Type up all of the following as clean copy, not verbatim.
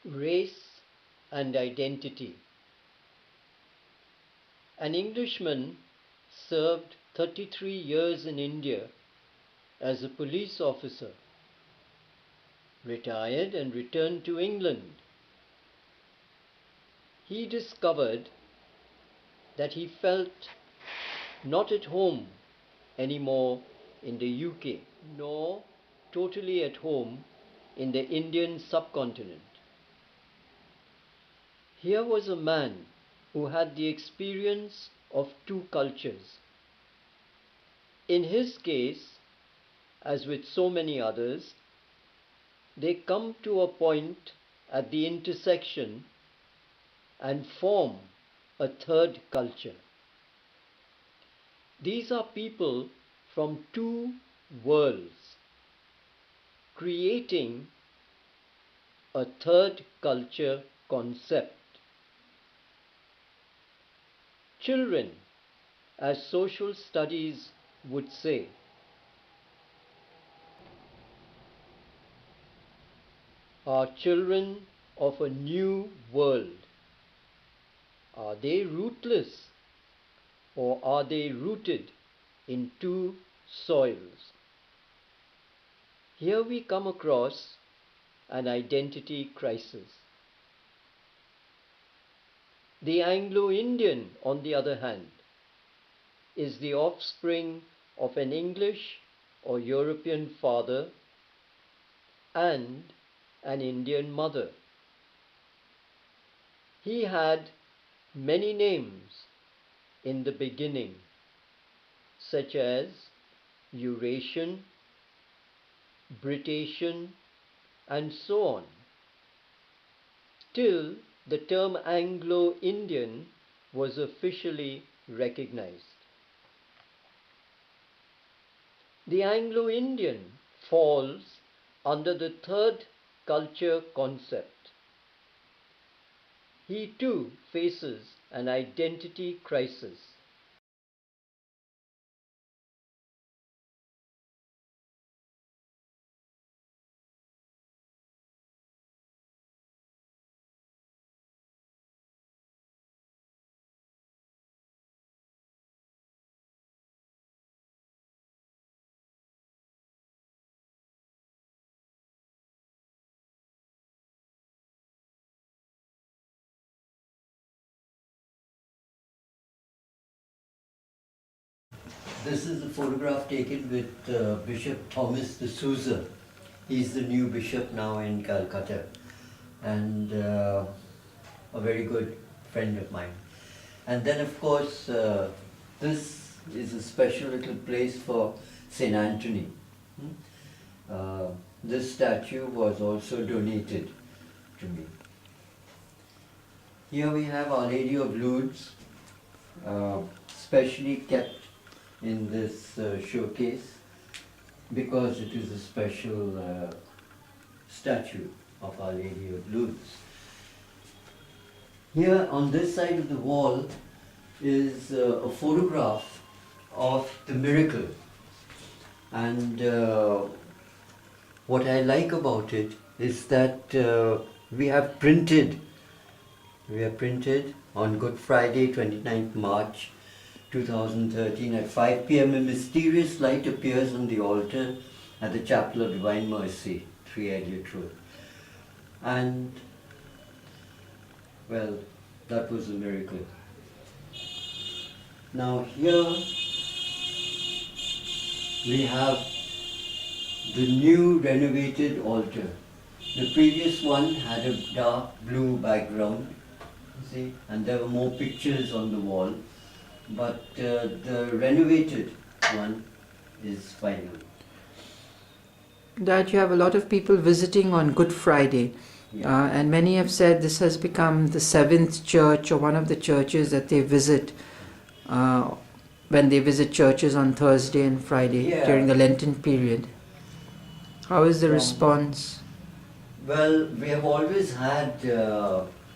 Race and identity. An Englishman served 33 years in India as a police officer, retired and returned to England. He discovered that he felt not at home anymore in the UK, nor totally at home in the Indian subcontinent. Here was a man who had the experience of two cultures. In his case, as with so many others, they come to a point at the intersection and form a third culture. These are people from two worlds, creating a third culture concept. Children, as social studies would say, are children of a new world. Are they rootless, or are they rooted in two soils? Here we come across an identity crisis. The Anglo-Indian, on the other hand, is the offspring of an English or European father and an Indian mother. He had many names in the beginning, such as Eurasian, Britasian, and so on, till the term Anglo-Indian was officially recognized. The Anglo-Indian falls under the third culture concept. He too faces an identity crisis. This is a photograph taken with Bishop Thomas D'Souza. He's the new bishop now in Calcutta, and a very good friend of mine. And then of course this is a special little place for St. Anthony. This statue was also donated to me. Here we have Our Lady of Lourdes, specially kept in this showcase because it is a special statue of Our Lady of Lourdes. Here on this side of the wall is a photograph of the miracle, and what I like about it is that we have printed on Good Friday, 29th March 2013 at 5 p.m. a mysterious light appears on the altar at the Chapel of Divine Mercy, 3 Elliot Road. And well, that was a miracle. Now here we have the new renovated altar. The previous one had a dark blue background, you see, and there were more pictures on the wall, but the renovated one is final. That you have a lot of people visiting on Good Friday. Yeah. And many have said this has become the seventh church or one of the churches that they visit when they visit churches on Thursday and Friday during the Lenten period. How is the response? Well, we have always had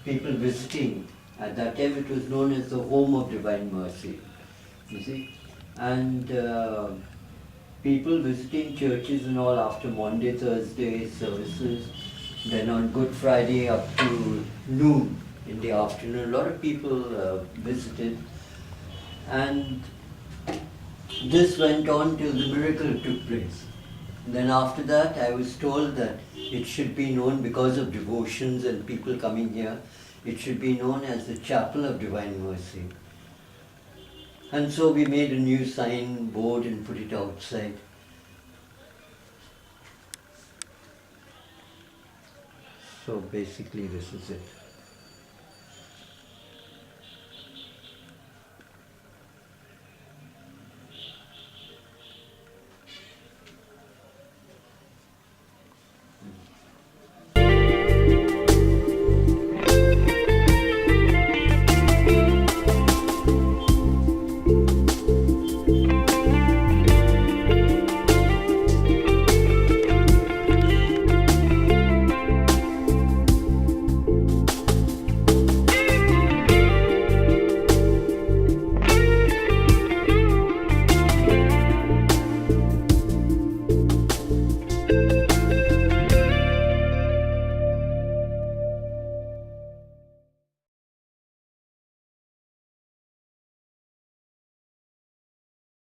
people visiting. At that time it was known as the Home of Divine Mercy, you see. And people visiting churches and all after Monday, Thursday services, then on Good Friday up to noon in the afternoon, a lot of people visited. And this went on till the miracle took place. Then after that, I was told that it should be known, because of devotions and people coming here, it should be known as the Chapel of Divine Mercy. And so we made a new sign board and put it outside. So basically this is it.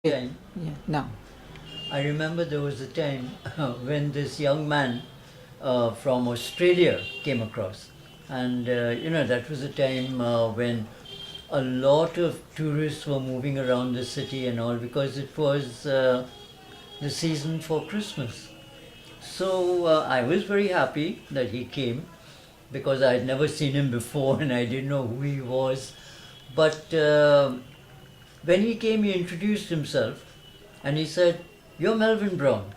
Time. Yeah, now. I remember there was a time when this young man from Australia came across, and that was a time when a lot of tourists were moving around the city and all, because it was the season for Christmas. So I was very happy that he came, because I had never seen him before and I didn't know who he was. But when he came, he introduced himself and he said, "You're Melvyn Brown."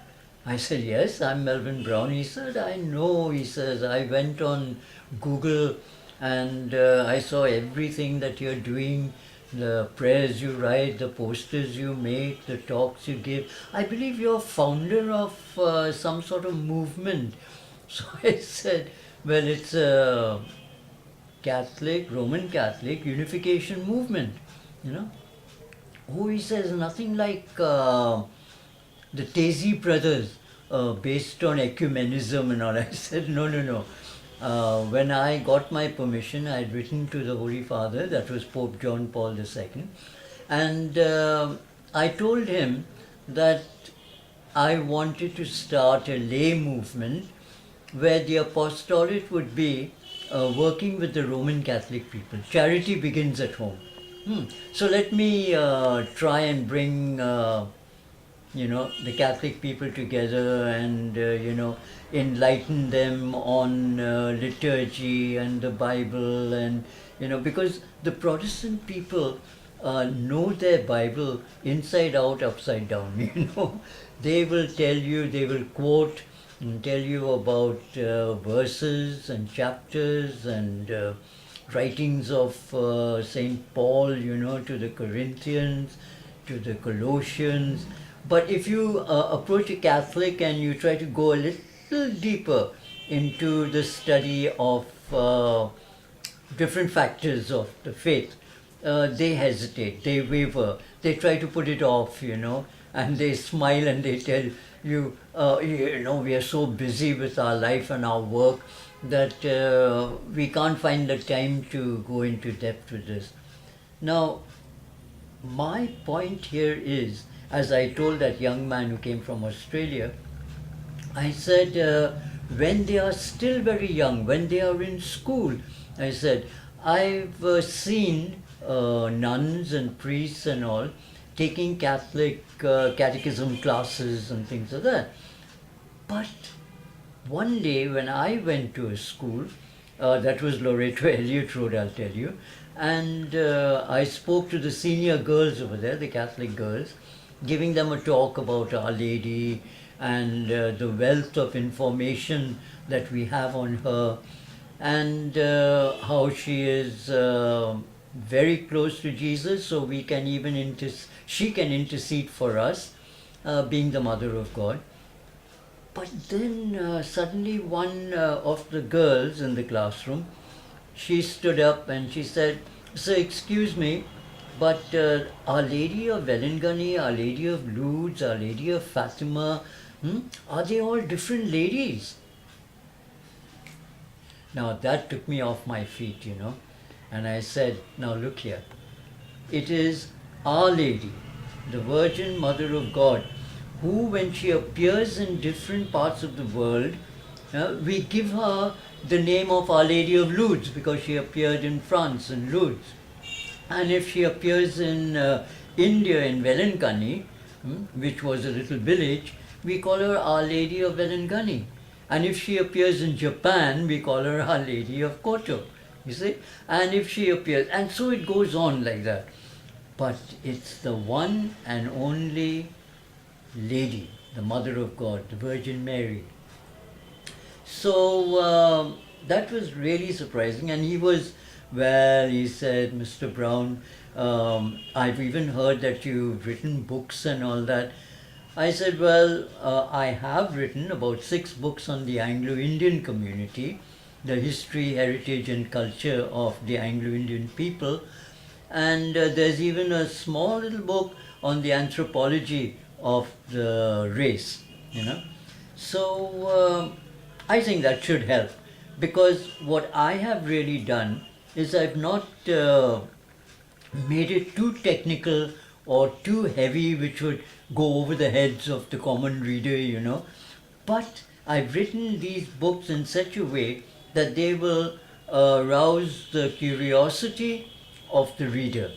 I said, "Yes, I'm Melvyn Brown." He said, "I know," he says, "I went on Google and I saw everything that you're doing, the prayers you write, the posters you make, the talks you give. I believe you're founder of some sort of movement." So I said, "Well, it's a Roman Catholic unification movement, you know." "Oh," he says, "nothing like the Tesi brothers based on ecumenism and all." I said, "No, no, no. When I got my permission, I had written to the Holy Father, that was Pope John Paul II, and I told him that I wanted to start a lay movement where the apostolate would be working with the Roman Catholic people. Charity begins at home. So let me try and bring the Catholic people together and enlighten them on liturgy and the Bible, and because the Protestant people know their Bible inside out, upside down. They will tell you, they will quote and tell you about verses and chapters and writings of Saint Paul, to the Corinthians, to the Colossians. But if you approach a Catholic and you try to go a little deeper into the study of different factors of the faith, they hesitate, they waver, they try to put it off, and they smile and they tell you, we are so busy with our life and our work that we can't find the time to go into depth with this. Now, my point here is, as I told that young man who came from Australia, I said, when they are still very young, when they are in school, I said, I've seen nuns and priests and all taking Catholic catechism classes and things like that. But one day when I went to a school, that was Loreto Elliott Road, I'll tell you, and I spoke to the senior girls over there, the Catholic girls, giving them a talk about Our Lady and the wealth of information that we have on her, and how she is very close to Jesus, so we can even she can intercede for us, being the Mother of God. But then suddenly one of the girls in the classroom, she stood up and she said, "Sir, excuse me, but Our Lady of Velingani, Our Lady of Lourdes, Our Lady of Fatima, are they all different ladies?" Now that took me off my feet, and I said, "Now look here, it is Our Lady, the Virgin Mother of God, who, when she appears in different parts of the world, we give her the name of Our Lady of Lourdes because she appeared in France in Lourdes. And if she appears in India in Velingani, which was a little village, we call her Our Lady of Velingani. And if she appears in Japan, we call her Our Lady of Koto, you see. And if she appears, and so it goes on like that. But it's the one and only Lady, the Mother of God, the Virgin Mary. So that was really surprising. And he was, well, he said, "Mr. Brown, I've even heard that you've written books and all that." I said, "Well, I have written about 6 books on the Anglo-Indian community, the history, heritage and culture of the Anglo-Indian people. And there's even a small little book on the anthropology of the race, So I think that should help, because what I have really done is I've not made it too technical or too heavy, which would go over the heads of the common reader, But I've written these books in such a way that they will rouse the curiosity of the reader,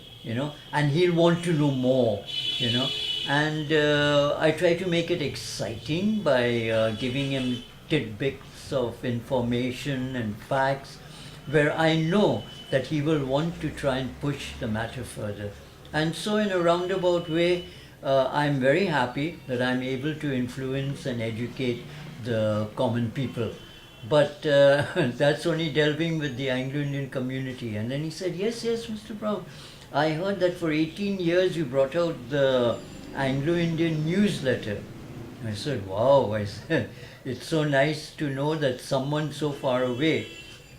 and he'll want to know more, And I try to make it exciting by giving him tidbits of information and facts where I know that he will want to try and push the matter further. And so in a roundabout way, I'm very happy that I'm able to influence and educate the common people. But that's only delving with the Anglo-Indian community. And then he said, yes, Mr. Brown, I heard that for 18 years you brought out the Anglo-Indian newsletter. I said, wow, I said, it's so nice to know that someone so far away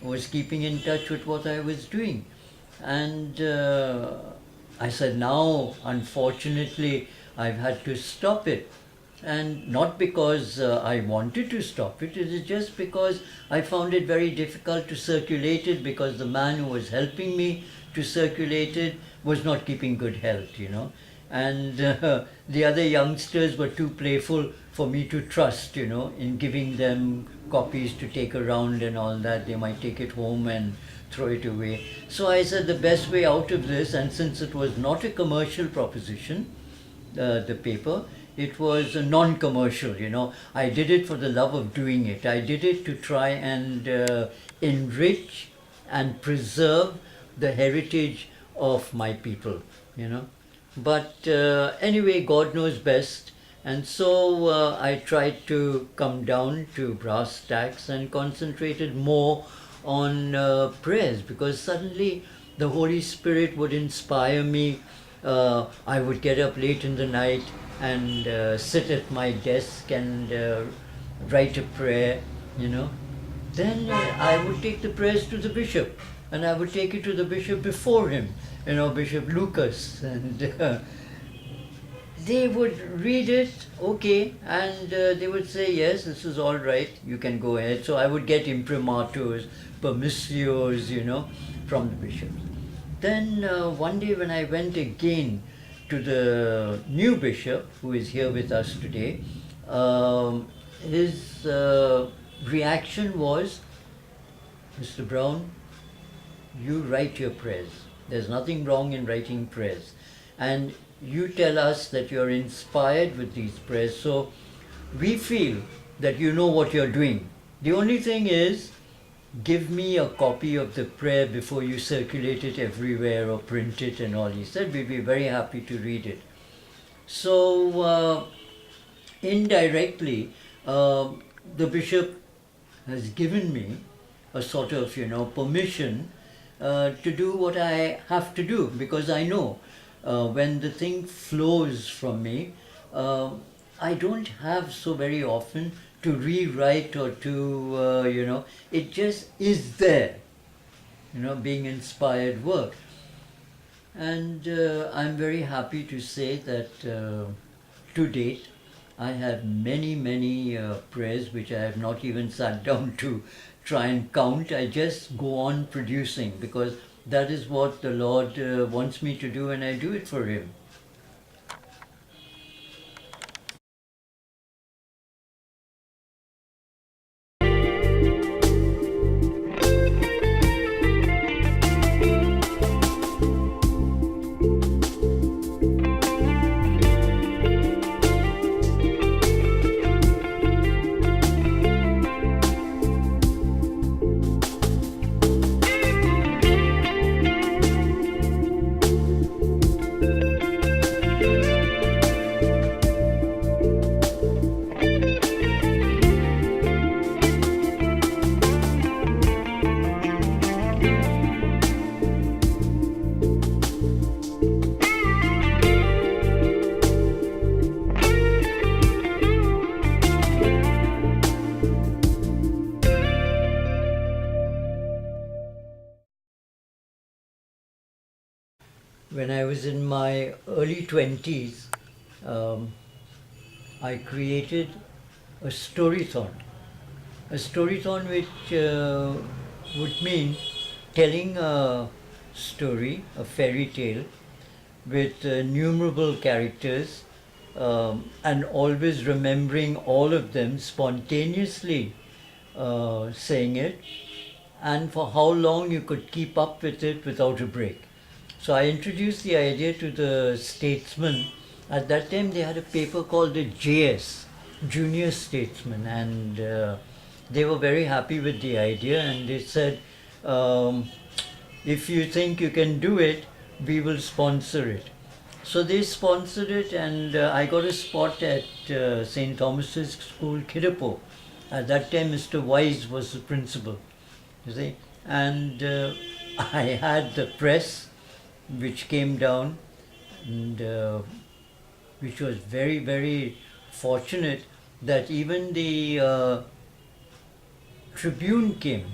was keeping in touch with what I was doing. And I said, now, unfortunately, I've had to stop it. And not because I wanted to stop it, it is just because I found it very difficult to circulate it, because the man who was helping me to circulate it was not keeping good health, And the other youngsters were too playful for me to trust, in giving them copies to take around and all that. They might take it home and throw it away. So I said the best way out of this, and since it was not a commercial proposition, the paper, it was a non-commercial, I did it for the love of doing it. I did it to try and enrich and preserve the heritage of my people, But anyway, God knows best. And so I tried to come down to brass tacks and concentrated more on prayers, because suddenly the Holy Spirit would inspire me. I would get up late in the night and sit at my desk and write a prayer, Then I would take the prayers to the bishop, and I would take it to the bishop before him, Bishop Lucas, and they would read it, okay, and they would say, yes, this is all right, you can go ahead. So I would get imprimatos, permissios, from the bishops. Then one day when I went again to the new bishop, who is here with us today, his reaction was, Mr. Brown, you write your prayers. There's nothing wrong in writing prayers. And you tell us that you're inspired with these prayers, so we feel that you know what you're doing. The only thing is, give me a copy of the prayer before you circulate it everywhere or print it and all. He said, we'd be very happy to read it. So indirectly, the bishop has given me a sort of, permission to do what I have to do, because I know when the thing flows from me, I don't have so very often to rewrite or to, it just is there, being inspired work. And I'm very happy to say that to date, I have many, many prayers which I have not even sat down to try and count. I just go on producing because that is what the Lord wants me to do, and I do it for Him. When I was in my early 20s, I created a storython. A storython which would mean telling a story, a fairy tale, with innumerable characters, and always remembering all of them spontaneously saying it, and for how long you could keep up with it without a break. So I introduced the idea to the statesmen. At that time they had a paper called the JS, Junior Statesman, and they were very happy with the idea, and they said, if you think you can do it, we will sponsor it. So they sponsored it, and I got a spot at St. Thomas's School, Kidapur. At that time Mr. Wise was the principal, you see, and I had the press which came down, and which was very, very fortunate that even the Tribune came,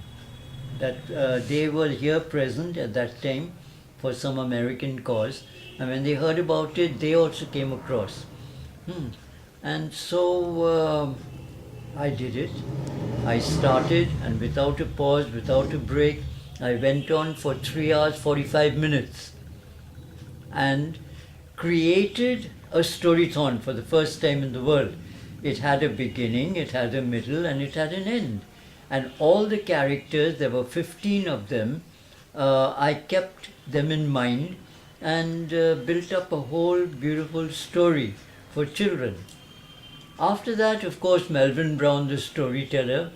that they were here present at that time for some American cause, and when they heard about it, they also came across. And so I did it. I started, and without a pause, without a break, I went on for 3 hours 45 minutes and created a storython for the first time in the world. It had a beginning, it had a middle, and it had an end. And all the characters, there were 15 of them, I kept them in mind and built up a whole beautiful story for children. After that, of course, Melvyn Brown, the storyteller,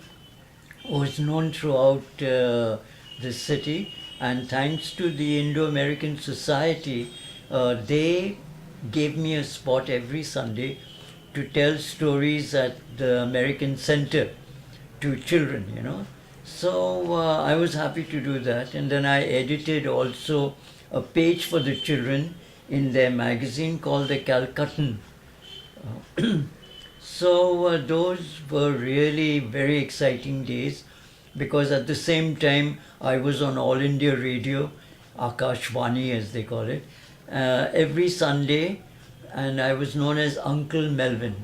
was known throughout the city, and thanks to the Indo-American Society, they gave me a spot every Sunday to tell stories at the American Center to children, So I was happy to do that, and then I edited also a page for the children in their magazine called the Calcuttan. So those were really very exciting days, because at the same time I was on All India Radio, Akashvani as they call it, every Sunday, and I was known as Uncle Melvyn.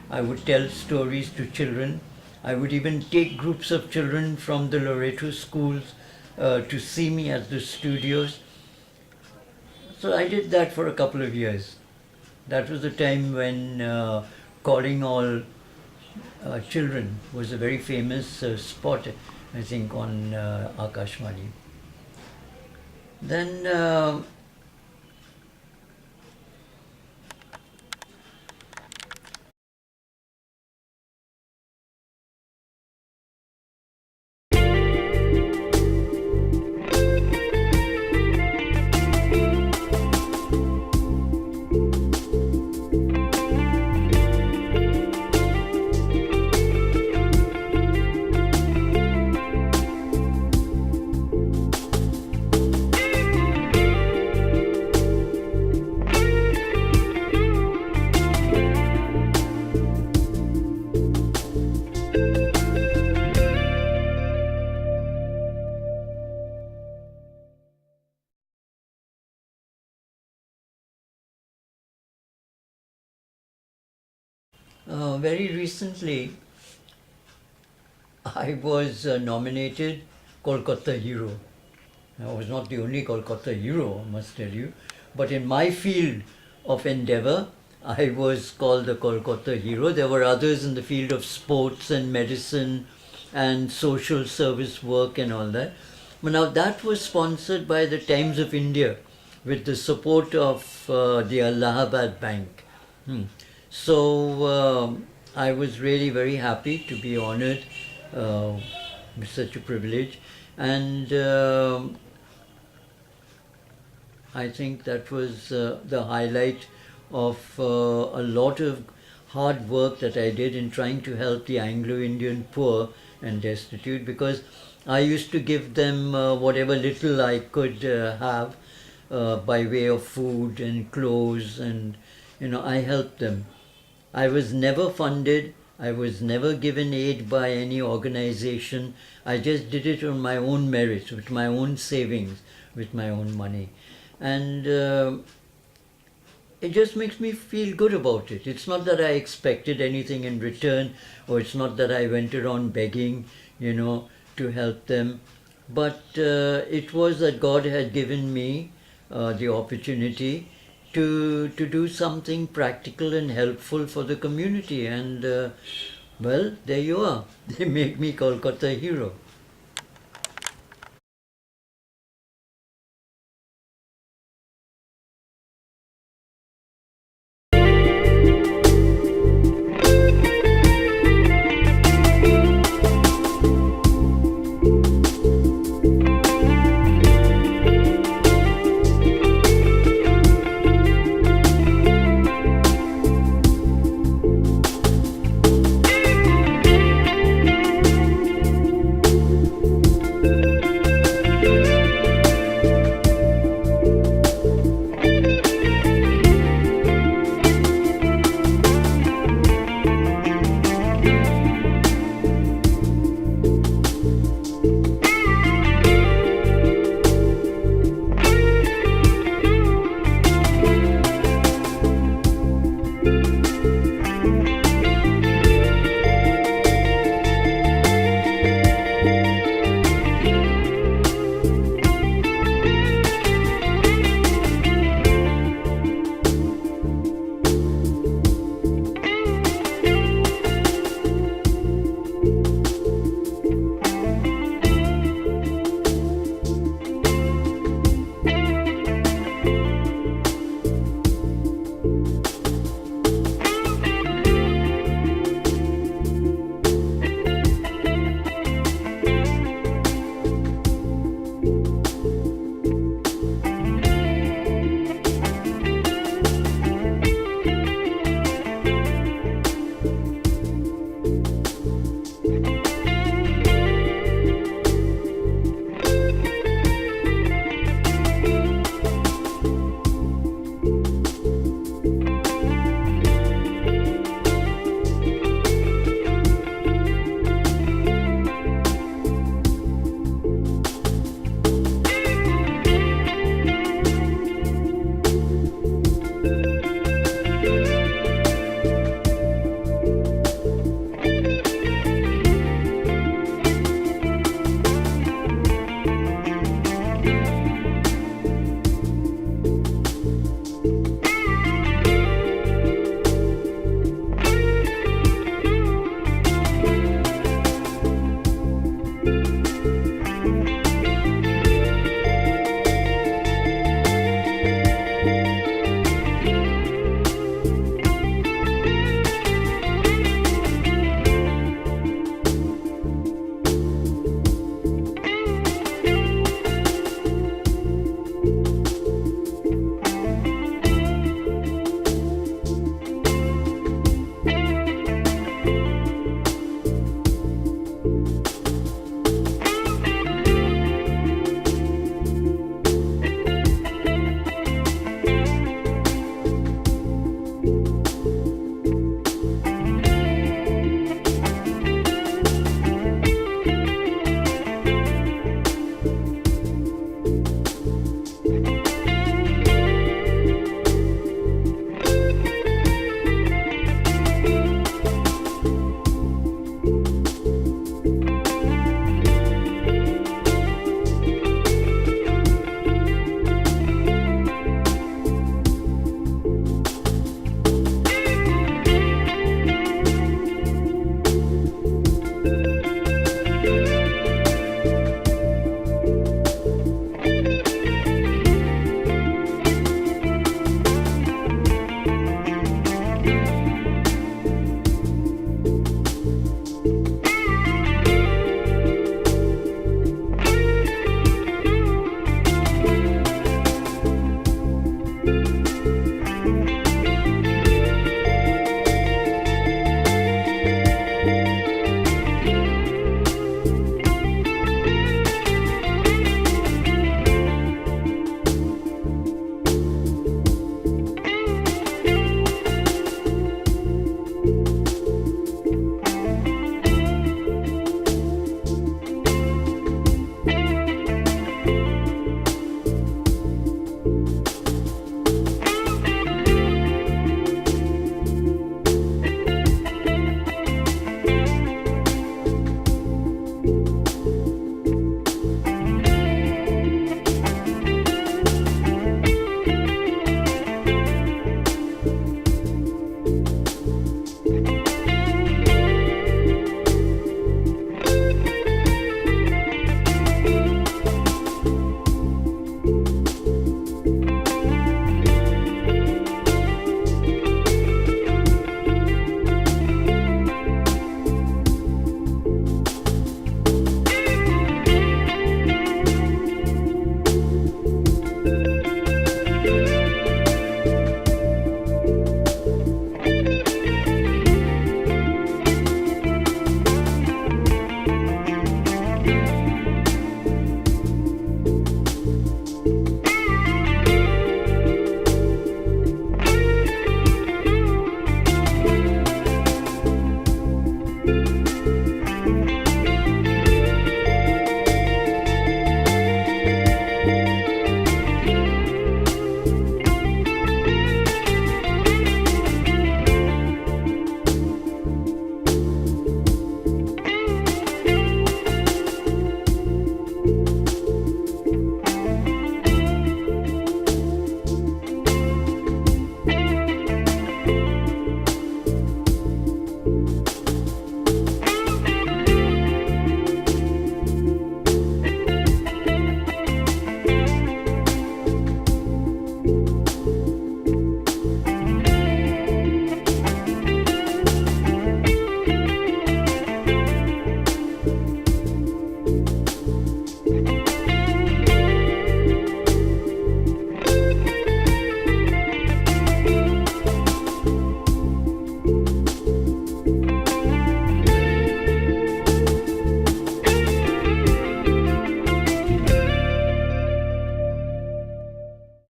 I would tell stories to children. I would even take groups of children from the Loreto schools to see me at the studios. So I did that for a couple of years. That was the time when Calling All Children was a very famous spot, I think, on Akashvani. Then Very recently, I was nominated Kolkata Hero. I was not the only Kolkata hero, I must tell you, but in my field of endeavor, I was called the Kolkata hero. There were others in the field of sports and medicine and social service work and all that. But now that was sponsored by the Times of India with the support of the Allahabad Bank. So I was really very happy to be honored with such a privilege. And I think that was the highlight of a lot of hard work that I did in trying to help the Anglo-Indian poor and destitute, because I used to give them whatever little I could have by way of food and clothes, and I helped them. I was never funded. I was never given aid by any organization. I just did it on my own merits, with my own savings, with my own money. And it just makes me feel good about it. It's not that I expected anything in return, or it's not that I went around begging, to help them. But it was that God had given me the opportunity to do something practical and helpful for the community. And well, there you are. They make me Kolkata hero.